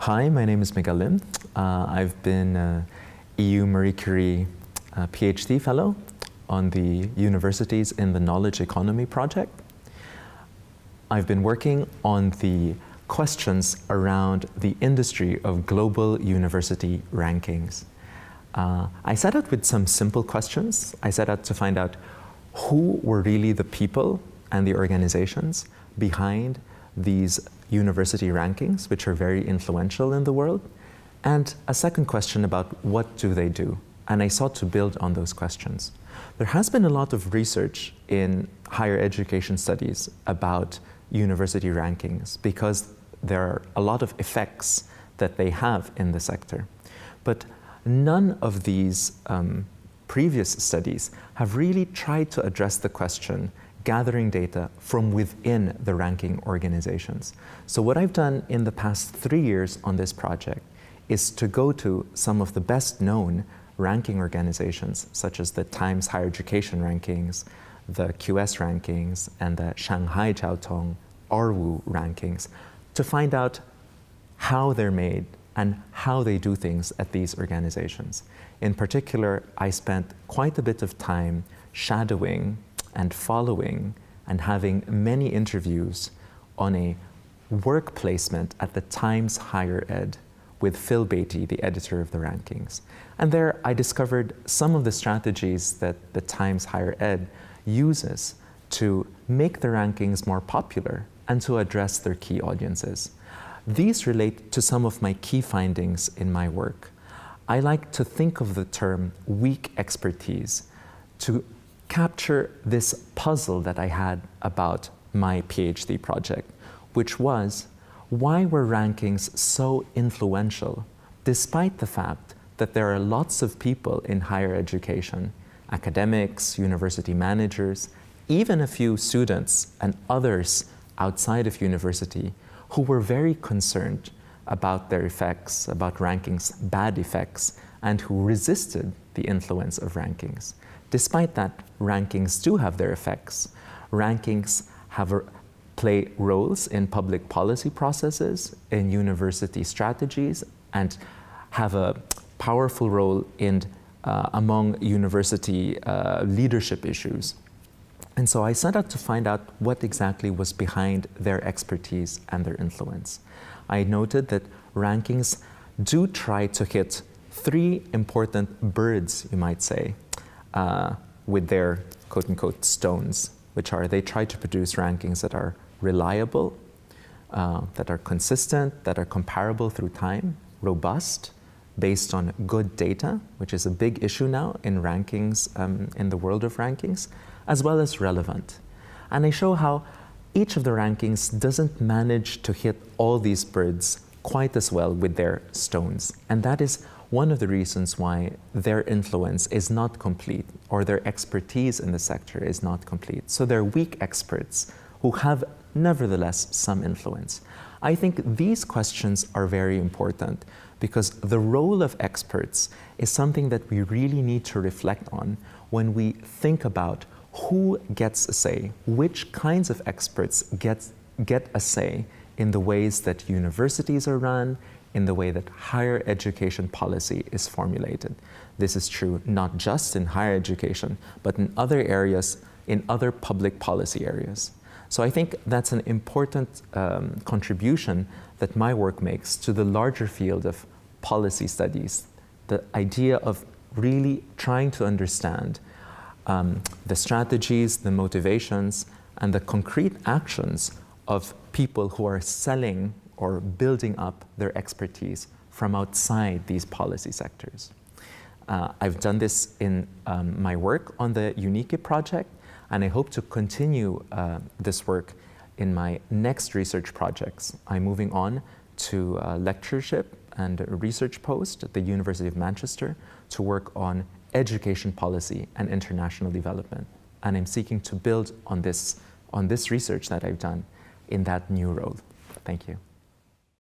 Hi, my name is Miguel Lim. I've been a EU Marie Curie PhD fellow on the Universities in the Knowledge Economy project. I've been working on the questions around the industry of global university rankings. I set out with some simple questions. I set out to find out who were really the people and the organizations behind these university rankings, which are very influential in the world, and a second question about what do they do. And I sought to build on those questions. There has been a lot of research in higher education studies about university rankings because there are a lot of effects that they have in the sector. But none of these previous studies have really tried to address the question gathering data from within the ranking organizations. So what I've done in the past 3 years on this project is to go to some of the best known ranking organizations, such as the Times Higher Education Rankings, the QS Rankings, and the Shanghai Jiaotong Aarhus Rankings, to find out how they're made and how they do things at these organizations. In particular, I spent quite a bit of time shadowing and following and having many interviews on a work placement at the Times Higher Ed with Phil Beatty, the editor of the rankings. And there I discovered some of the strategies that the Times Higher Ed uses to make the rankings more popular and to address their key audiences. These relate to some of my key findings in my work. I like to think of the term weak expertise to capture this puzzle that I had about my PhD project, which was, why were rankings so influential, despite the fact that there are lots of people in higher education, academics, university managers, even a few students and others outside of university who were very concerned about their effects, about rankings' bad effects, and who resisted the influence of rankings. Despite that, rankings do have their effects. Rankings play roles in public policy processes, in university strategies, and have a powerful role in among university leadership issues. And so I set out to find out what exactly was behind their expertise and their influence. I noted that rankings do try to hit 3 important birds, you might say, with their quote-unquote stones, which are they try to produce rankings that are reliable, that are consistent, that are comparable through time, robust, based on good data, which is a big issue now in rankings, in the world of rankings, as well as relevant. And I show how each of the rankings doesn't manage to hit all these birds quite as well with their stones. And that is one of the reasons why their influence is not complete, or their expertise in the sector is not complete. So they're weak experts who have nevertheless some influence. I think these questions are very important because the role of experts is something that we really need to reflect on when we think about who gets a say, which kinds of experts get a say in the ways that universities are run, in the way that higher education policy is formulated. This is true not just in higher education, but in other areas, in other public policy areas. So I think that's an important contribution that my work makes to the larger field of policy studies, the idea of really trying to understand the strategies, the motivations, and the concrete actions of people who are selling or building up their expertise from outside these policy sectors. I've done this in my work on the UNIKE project, and I hope to continue this work in my next research projects. I'm moving on to a lectureship and a research post at the University of Manchester to work on education policy and international development. And I'm seeking to build on this research that I've done in that new role. Thank you.